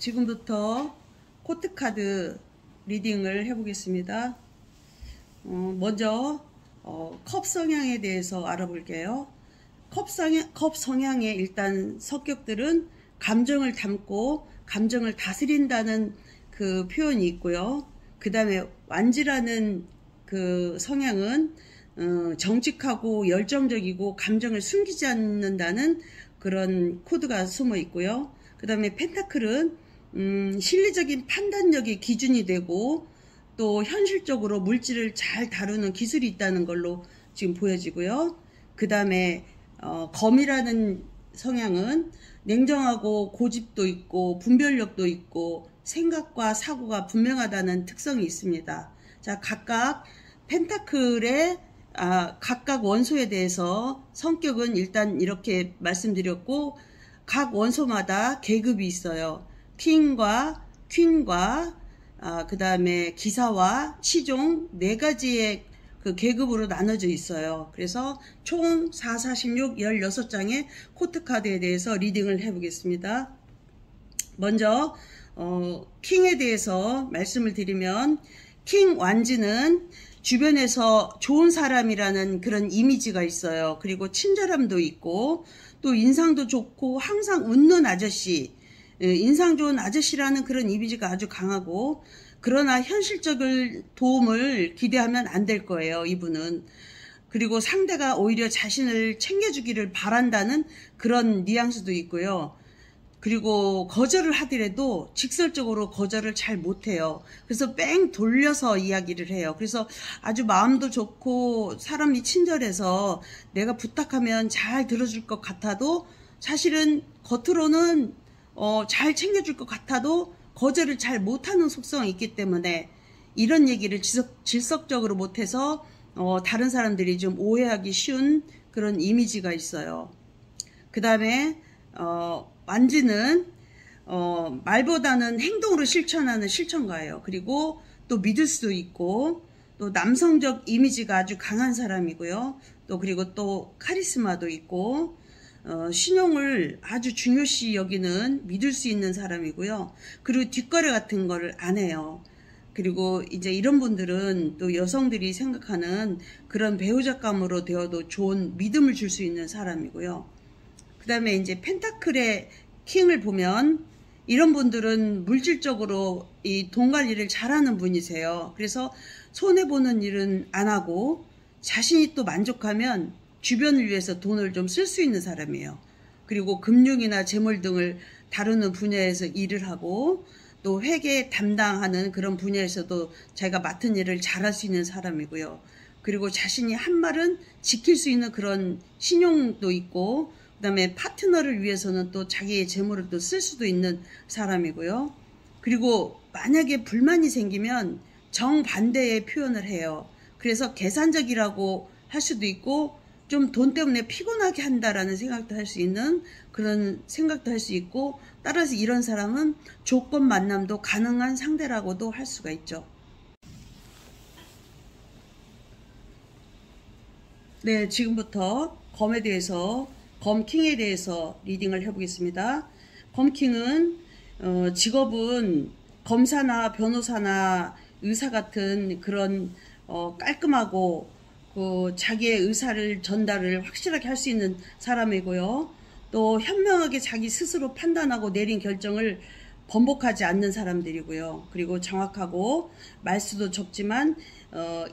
지금부터 코트카드 리딩을 해보겠습니다. 먼저 컵 성향에 대해서 알아볼게요. 컵 성향의 일단 성격들은 감정을 담고 감정을 다스린다는 그 표현이 있고요. 그 다음에 완지라는 그 성향은 정직하고 열정적이고 감정을 숨기지 않는다는 그런 코드가 숨어 있고요. 그 다음에 펜타클은 실리적인 판단력이 기준이 되고 또 현실적으로 물질을 잘 다루는 기술이 있다는 걸로 지금 보여지고요. 그 다음에 검이라는 성향은 냉정하고 고집도 있고 분별력도 있고 생각과 사고가 분명하다는 특성이 있습니다. 자, 각각 펜타클의 각각 원소에 대해서 성격은 일단 이렇게 말씀드렸고, 각 원소마다 계급이 있어요. 킹과 퀸과 그 다음에 기사와 치종 4가지의 그 계급으로 나눠져 있어요. 그래서 총 4, 46, 16장의 코트카드에 대해서 리딩을 해보겠습니다. 먼저 킹에 대해서 말씀을 드리면, 킹 완지는 주변에서 좋은 사람이라는 그런 이미지가 있어요. 그리고 친절함도 있고 또 인상도 좋고 항상 웃는 아저씨, 인상 좋은 아저씨라는 그런 이미지가 아주 강하고, 그러나 현실적인 도움을 기대하면 안 될 거예요, 이분은. 그리고 상대가 오히려 자신을 챙겨주기를 바란다는 그런 뉘앙스도 있고요. 그리고 거절을 하더라도 직설적으로 거절을 잘 못해요. 그래서 뺑 돌려서 이야기를 해요. 그래서 아주 마음도 좋고 사람이 친절해서 내가 부탁하면 잘 들어줄 것 같아도 사실은 겉으로는 잘 챙겨줄 것 같아도 거절을 잘 못하는 속성이 있기 때문에 이런 얘기를 질석적으로 못해서 다른 사람들이 좀 오해하기 쉬운 그런 이미지가 있어요. 그 다음에 완지는 말보다는 행동으로 실천하는 실천가예요. 그리고 또 믿을 수도 있고 또 남성적 이미지가 아주 강한 사람이고요. 또 그리고 또 카리스마도 있고 신용을 아주 중요시 여기는 믿을 수 있는 사람이고요. 그리고 뒷거래 같은 거를 안 해요. 그리고 이제 이런 분들은 또 여성들이 생각하는 그런 배우자감으로 되어도 좋은 믿음을 줄 수 있는 사람이고요. 그 다음에 이제 펜타클의 킹을 보면 이런 분들은 물질적으로 이 돈 관리를 잘하는 분이세요. 그래서 손해보는 일은 안 하고 자신이 또 만족하면 주변을 위해서 돈을 좀 쓸 수 있는 사람이에요. 그리고 금융이나 재물 등을 다루는 분야에서 일을 하고 또 회계 담당하는 그런 분야에서도 자기가 맡은 일을 잘할 수 있는 사람이고요. 그리고 자신이 한 말은 지킬 수 있는 그런 신용도 있고, 그 다음에 파트너를 위해서는 또 자기의 재물을 또 쓸 수도 있는 사람이고요. 그리고 만약에 불만이 생기면 정반대의 표현을 해요. 그래서 계산적이라고 할 수도 있고 좀 돈 때문에 피곤하게 한다라는 생각도 할 수 있는 그런 생각도 할 수 있고, 따라서 이런 사람은 조건 만남도 가능한 상대라고도 할 수가 있죠. 네, 지금부터 검에 대해서 검킹에 대해서 리딩을 해보겠습니다. 검킹은 직업은 검사나 변호사나 의사 같은 그런 깔끔하고 자기의 의사를 전달을 확실하게 할 수 있는 사람이고요. 또 현명하게 자기 스스로 판단하고 내린 결정을 번복하지 않는 사람들이고요. 그리고 정확하고 말수도 적지만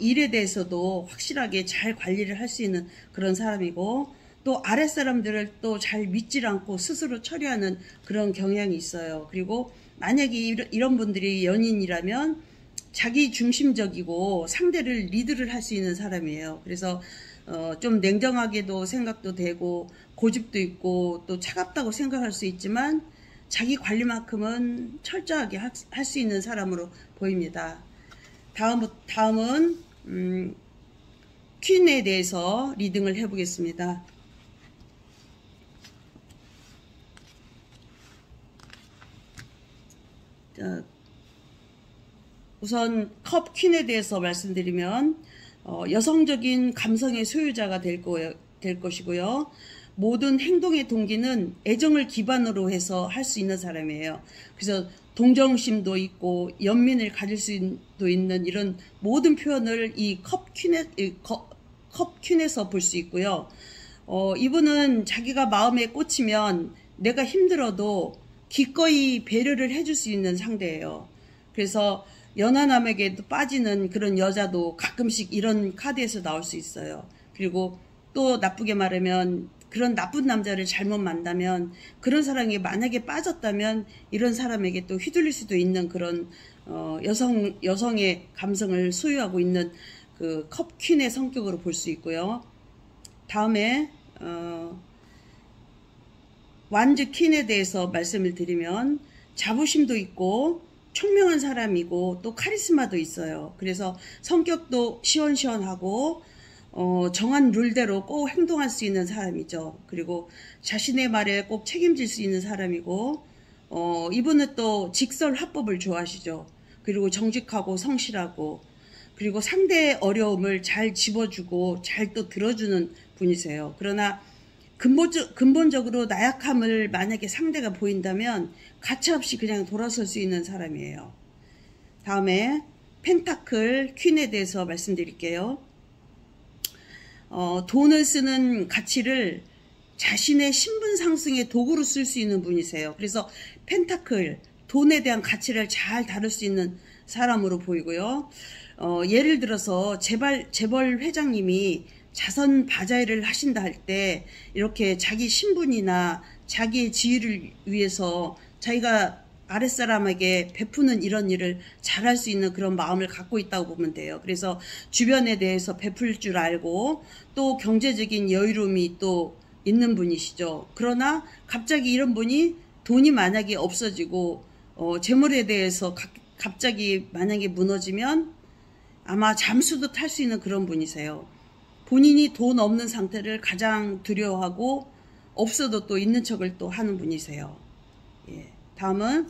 일에 대해서도 확실하게 잘 관리를 할 수 있는 그런 사람이고, 또 아랫사람들을 또 잘 믿질 않고 스스로 처리하는 그런 경향이 있어요. 그리고 만약에 이런 분들이 연인이라면 자기 중심적이고 상대를 리드를 할 수 있는 사람이에요. 그래서 좀 냉정하게도 생각도 되고 고집도 있고 또 차갑다고 생각할 수 있지만 자기 관리만큼은 철저하게 할 수 있는 사람으로 보입니다. 다음은 퀸에 대해서 리딩을 해보겠습니다. 우선 컵 퀸에 대해서 말씀드리면 여성적인 감성의 소유자가 될 것이고요. 모든 행동의 동기는 애정을 기반으로 해서 할 수 있는 사람이에요. 그래서 동정심도 있고 연민을 가질 수도 있는 이런 모든 표현을 이 컵퀸에서 볼 수 있고요. 이분은 자기가 마음에 꽂히면 내가 힘들어도 기꺼이 배려를 해줄 수 있는 상대예요. 그래서 연하남에게도 빠지는 그런 여자도 가끔씩 이런 카드에서 나올 수 있어요. 그리고 또 나쁘게 말하면 그런 나쁜 남자를 잘못 만나면 그런 사람이 만약에 빠졌다면 이런 사람에게 또 휘둘릴 수도 있는 그런 여성의 감성을 소유하고 있는 그 컵퀸의 성격으로 볼 수 있고요. 다음에 완즈 퀸에 대해서 말씀을 드리면 자부심도 있고 총명한 사람이고 또 카리스마도 있어요. 그래서 성격도 시원시원하고 정한 룰대로 꼭 행동할 수 있는 사람이죠. 그리고 자신의 말에 꼭 책임질 수 있는 사람이고 이분은 또 직설화법을 좋아하시죠. 그리고 정직하고 성실하고 그리고 상대의 어려움을 잘 집어주고 잘 또 들어주는 분이세요. 그러나 근본적으로 나약함을 만약에 상대가 보인다면 가차없이 그냥 돌아설 수 있는 사람이에요. 다음에 펜타클 퀸에 대해서 말씀드릴게요. 돈을 쓰는 가치를 자신의 신분 상승의 도구로 쓸 수 있는 분이세요. 그래서 펜타클, 돈에 대한 가치를 잘 다룰 수 있는 사람으로 보이고요. 예를 들어서 재벌 회장님이 자선 바자회를 하신다 할 때 이렇게 자기 신분이나 자기의 지위를 위해서 자기가 아랫사람에게 베푸는 이런 일을 잘할 수 있는 그런 마음을 갖고 있다고 보면 돼요. 그래서 주변에 대해서 베풀 줄 알고 또 경제적인 여유로움이 또 있는 분이시죠. 그러나 갑자기 이런 분이 돈이 만약에 없어지고 재물에 대해서 갑자기 만약에 무너지면 아마 잠수도 탈 수 있는 그런 분이세요. 본인이 돈 없는 상태를 가장 두려워하고 없어도 또 있는 척을 또 하는 분이세요. 예. 다음은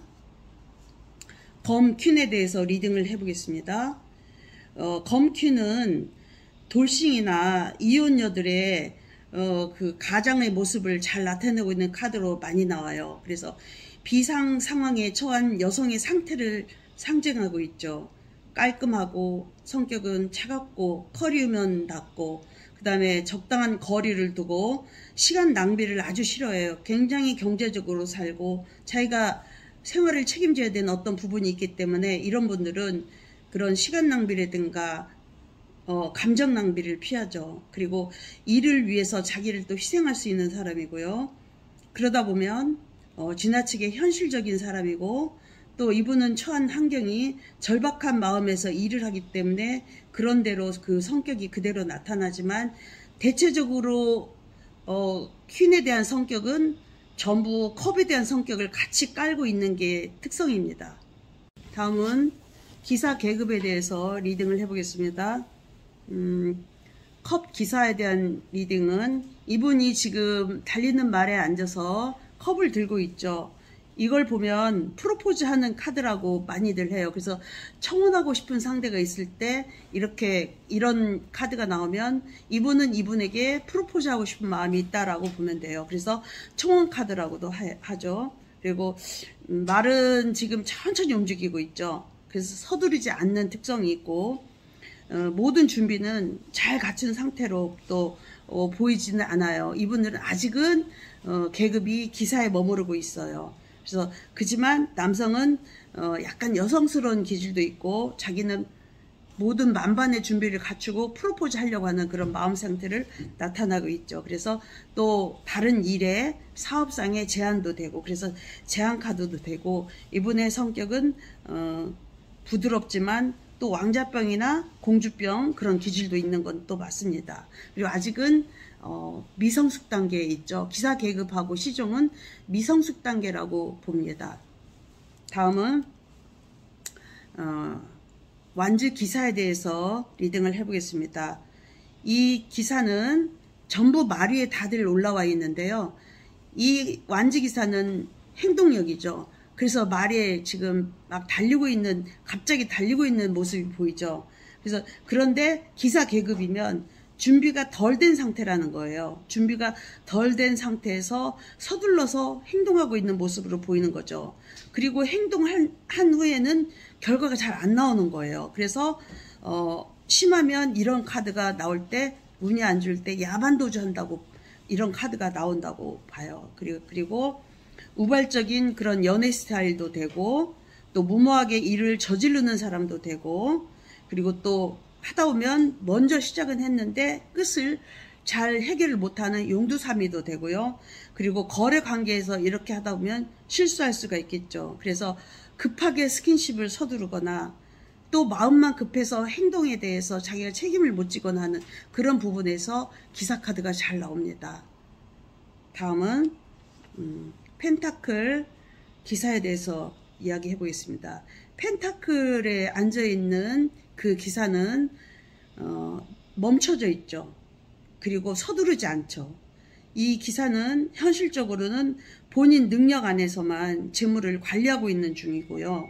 검퀸에 대해서 리딩을 해보겠습니다. 검퀸은 돌싱이나 이혼녀들의 그 가장의 모습을 잘 나타내고 있는 카드로 많이 나와요. 그래서 비상 상황에 처한 여성의 상태를 상징하고 있죠. 깔끔하고 성격은 차갑고 커리우면 닿고 그 다음에 적당한 거리를 두고 시간 낭비를 아주 싫어해요. 굉장히 경제적으로 살고 자기가 생활을 책임져야 되는 어떤 부분이 있기 때문에 이런 분들은 그런 시간 낭비라든가 감정 낭비를 피하죠. 그리고 일을 위해서 자기를 또 희생할 수 있는 사람이고요. 그러다 보면 지나치게 현실적인 사람이고 또 이분은 처한 환경이 절박한 마음에서 일을 하기 때문에 그런 대로 그 성격이 그대로 나타나지만 대체적으로 퀸에 대한 성격은 전부 컵에 대한 성격을 같이 깔고 있는 게 특성입니다. 다음은 기사 계급에 대해서 리딩을 해보겠습니다. 컵 기사에 대한 리딩은 이분이 지금 달리는 말에 앉아서 컵을 들고 있죠. 이걸 보면 프로포즈 하는 카드라고 많이들 해요. 그래서 청혼하고 싶은 상대가 있을 때 이런 카드가 나오면 이분은 이분에게 프로포즈 하고 싶은 마음이 있다라고 보면 돼요. 그래서 청혼 카드라고도 하죠. 그리고 말은 지금 천천히 움직이고 있죠. 그래서 서두르지 않는 특성이 있고 모든 준비는 잘 갖춘 상태로 또 보이지는 않아요. 이분들은 아직은 계급이 기사에 머무르고 있어요. 그래서 그지만 남성은 약간 여성스러운 기질도 있고 자기는 모든 만반의 준비를 갖추고 프로포즈 하려고 하는 그런 마음 상태를 나타나고 있죠. 그래서 또 다른 일에 사업상의 제한도 되고 그래서 제한 카드도 되고 이분의 성격은 부드럽지만 또 왕자병이나 공주병 그런 기질도 있는 건 또 맞습니다. 그리고 아직은 미성숙 단계에 있죠. 기사 계급하고 시종은 미성숙 단계라고 봅니다. 다음은 완즈 기사에 대해서 리딩을 해보겠습니다. 이 기사는 전부 말 위에 다들 올라와 있는데요. 이 완즈 기사는 행동력이죠. 그래서 말에 지금 막 갑자기 달리고 있는 모습이 보이죠. 그래서 그런데 기사 계급이면 준비가 덜 된 상태라는 거예요. 준비가 덜 된 상태에서 서둘러서 행동하고 있는 모습으로 보이는 거죠. 그리고 행동한 후에는 결과가 잘 안 나오는 거예요. 그래서 심하면 이런 카드가 나올 때, 운이 안 좋을 때 야만도주 한다고, 이런 카드가 나온다고 봐요. 그리고 우발적인 그런 연애 스타일도 되고, 또 무모하게 일을 저지르는 사람도 되고, 그리고 또 하다 보면 먼저 시작은 했는데 끝을 잘 해결을 못하는 용두사미도 되고요. 그리고 거래 관계에서 이렇게 하다 보면 실수할 수가 있겠죠. 그래서 급하게 스킨십을 서두르거나 또 마음만 급해서 행동에 대해서 자기가 책임을 못 지거나 하는 그런 부분에서 기사카드가 잘 나옵니다. 다음은 펜타클 기사에 대해서 이야기해 보겠습니다. 펜타클에 앉아있는 그 기사는 멈춰져 있죠. 그리고 서두르지 않죠. 이 기사는 현실적으로는 본인 능력 안에서만 재물을 관리하고 있는 중이고요.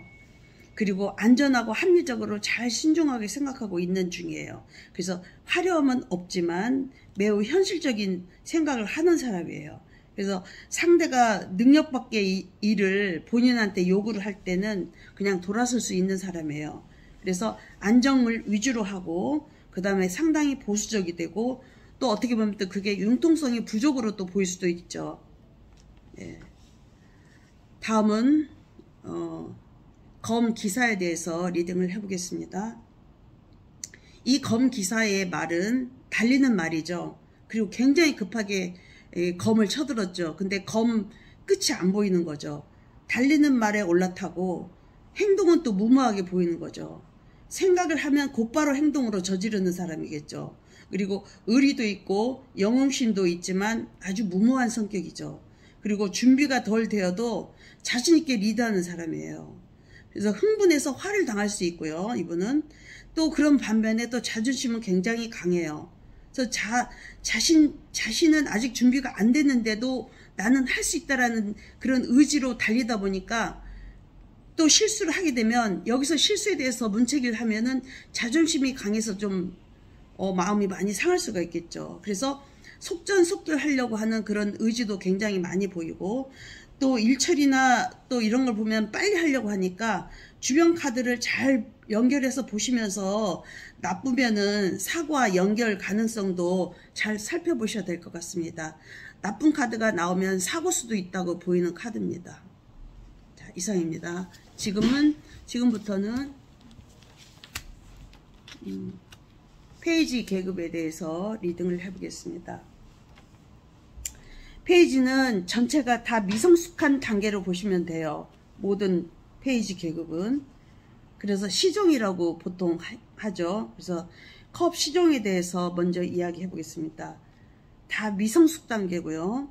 그리고 안전하고 합리적으로 잘 신중하게 생각하고 있는 중이에요. 그래서 화려함은 없지만 매우 현실적인 생각을 하는 사람이에요. 그래서 상대가 능력 밖의 일을 본인한테 요구를 할 때는 그냥 돌아설 수 있는 사람이에요. 그래서 안정을 위주로 하고 그 다음에 상당히 보수적이 되고 또 어떻게 보면 또 그게 융통성이 부족으로 또 보일 수도 있죠. 예. 다음은 검 기사에 대해서 리딩을 해보겠습니다. 이 검 기사의 말은 달리는 말이죠. 그리고 굉장히 급하게 검을 쳐들었죠. 근데 검 끝이 안 보이는 거죠. 달리는 말에 올라타고 행동은 또 무모하게 보이는 거죠. 생각을 하면 곧바로 행동으로 저지르는 사람이겠죠. 그리고 의리도 있고 영웅심도 있지만 아주 무모한 성격이죠. 그리고 준비가 덜 되어도 자신 있게 리드하는 사람이에요. 그래서 흥분해서 화를 당할 수 있고요. 이분은 또 그런 반면에 또 자존심은 굉장히 강해요. 그래서 자신은 아직 준비가 안 됐는데도 나는 할 수 있다라는 그런 의지로 달리다 보니까 또 실수를 하게 되면 여기서 실수에 대해서 문책을 하면은 자존심이 강해서 좀 마음이 많이 상할 수가 있겠죠. 그래서 속전속결하려고 하는 그런 의지도 굉장히 많이 보이고 또 일처리나 또 이런 걸 보면 빨리 하려고 하니까 주변 카드를 잘 연결해서 보시면서 나쁘면은 사고와 연결 가능성도 잘 살펴보셔야 될 것 같습니다. 나쁜 카드가 나오면 사고 수도 있다고 보이는 카드입니다. 자, 이상입니다. 지금부터는 페이지 계급에 대해서 리딩을 해보겠습니다. 페이지는 전체가 다 미성숙한 단계로 보시면 돼요. 모든 페이지 계급은. 그래서 시종이라고 보통 하죠. 그래서 컵 시종에 대해서 먼저 이야기해 보겠습니다. 다 미성숙 단계고요.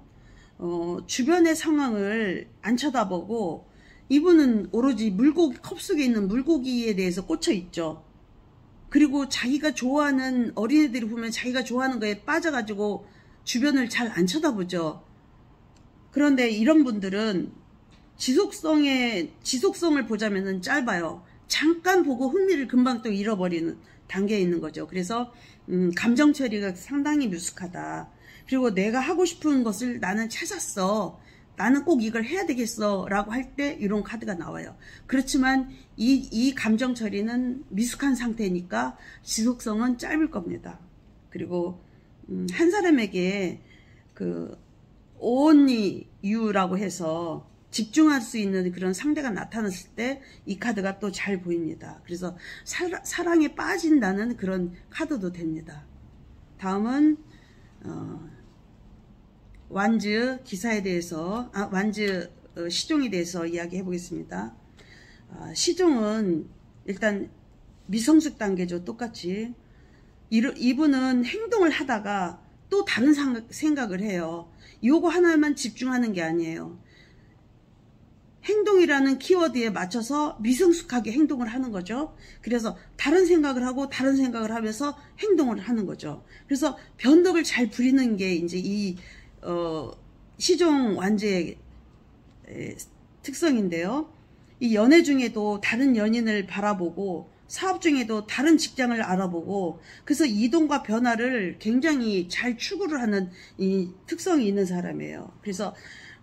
주변의 상황을 안 쳐다보고 이분은 오로지 컵 속에 있는 물고기에 대해서 꽂혀 있죠. 그리고 자기가 좋아하는 어린애들이 보면 자기가 좋아하는 거에 빠져가지고 주변을 잘 안 쳐다보죠. 그런데 이런 분들은 지속성을 보자면은 짧아요. 잠깐 보고 흥미를 금방 또 잃어버리는 단계에 있는 거죠. 그래서 감정 처리가 상당히 미숙하다. 그리고 내가 하고 싶은 것을 나는 찾았어. 나는 꼭 이걸 해야 되겠어 라고 할 때 이런 카드가 나와요. 그렇지만 이 감정 처리는 미숙한 상태니까 지속성은 짧을 겁니다. 그리고 한 사람에게 그 only you라고 해서 집중할 수 있는 그런 상대가 나타났을 때 이 카드가 또 잘 보입니다. 그래서 사랑에 빠진다는 그런 카드도 됩니다. 다음은 완즈 기사에 대해서 완즈 시종에 대해서 이야기해 보겠습니다. 시종은 일단 미성숙 단계죠. 똑같이 이분은 행동을 하다가 또 다른 생각을 해요. 요거 하나만 집중하는 게 아니에요. 행동이라는 키워드에 맞춰서 미성숙하게 행동을 하는 거죠. 그래서 다른 생각을 하고 다른 생각을 하면서 행동을 하는 거죠. 그래서 변덕을 잘 부리는 게 이제 이 시종 완즈의 특성인데요. 이 연애 중에도 다른 연인을 바라보고 사업 중에도 다른 직장을 알아보고, 그래서 이동과 변화를 굉장히 잘 추구를 하는 이 특성이 있는 사람이에요. 그래서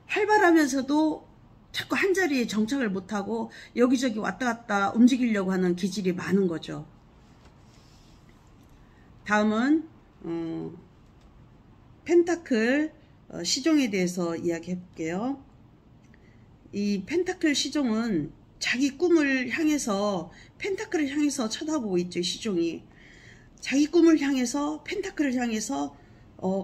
활발하면서도 자꾸 한자리에 정착을 못하고 여기저기 왔다 갔다 움직이려고 하는 기질이 많은 거죠. 다음은 펜타클 시종에 대해서 이야기해 볼게요. 이 펜타클 시종은 자기 꿈을 향해서, 펜타클을 향해서 쳐다보고 있죠. 시종이 자기 꿈을 향해서, 펜타클을 향해서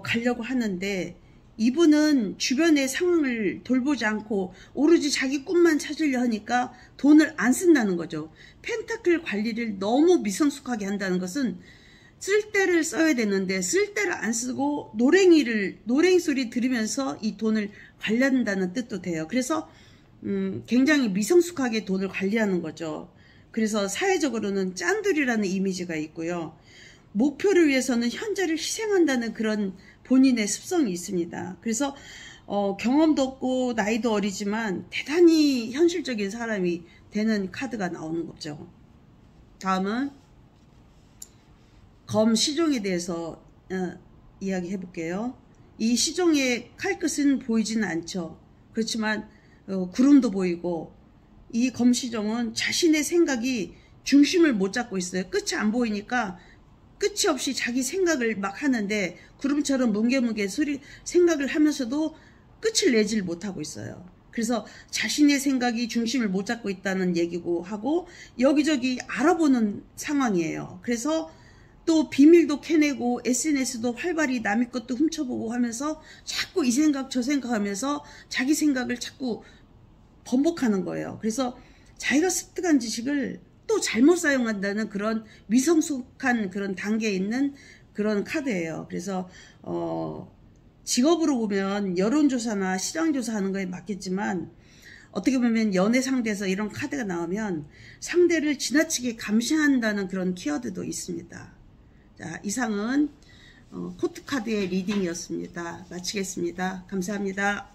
가려고 하는데, 이분은 주변의 상황을 돌보지 않고 오로지 자기 꿈만 찾으려 하니까 돈을 안 쓴다는 거죠. 펜타클 관리를 너무 미성숙하게 한다는 것은, 쓸 때를 써야 되는데 쓸 때를 안 쓰고 노랭이 소리 들으면서 이 돈을 관리한다는 뜻도 돼요. 그래서 굉장히 미성숙하게 돈을 관리하는 거죠. 그래서 사회적으로는 짠돌이라는 이미지가 있고요. 목표를 위해서는 현재를 희생한다는 그런 본인의 습성이 있습니다. 그래서 경험도 없고 나이도 어리지만 대단히 현실적인 사람이 되는 카드가 나오는 거죠. 다음은 검 시종에 대해서 이야기해 볼게요. 이 시종의 칼끝은 보이지는 않죠. 그렇지만 구름도 보이고, 이 검 시종은 자신의 생각이 중심을 못 잡고 있어요. 끝이 안 보이니까 끝이 없이 자기 생각을 막 하는데, 구름처럼 뭉게뭉게 생각을 하면서도 끝을 내질 못하고 있어요. 그래서 자신의 생각이 중심을 못 잡고 있다는 얘기고 하고, 여기저기 알아보는 상황이에요. 그래서 또 비밀도 캐내고 SNS도 활발히 남의 것도 훔쳐보고 하면서 자꾸 이 생각 저 생각하면서 자기 생각을 자꾸 번복하는 거예요. 그래서 자기가 습득한 지식을 또 잘못 사용한다는 그런 미성숙한 그런 단계에 있는 그런 카드예요. 그래서 직업으로 보면 여론조사나 시장조사 하는 거에 맞겠지만, 어떻게 보면 연애 상대에서 이런 카드가 나오면 상대를 지나치게 감시한다는 그런 키워드도 있습니다. 자, 이상은 코트 카드의 리딩이었습니다. 마치겠습니다. 감사합니다.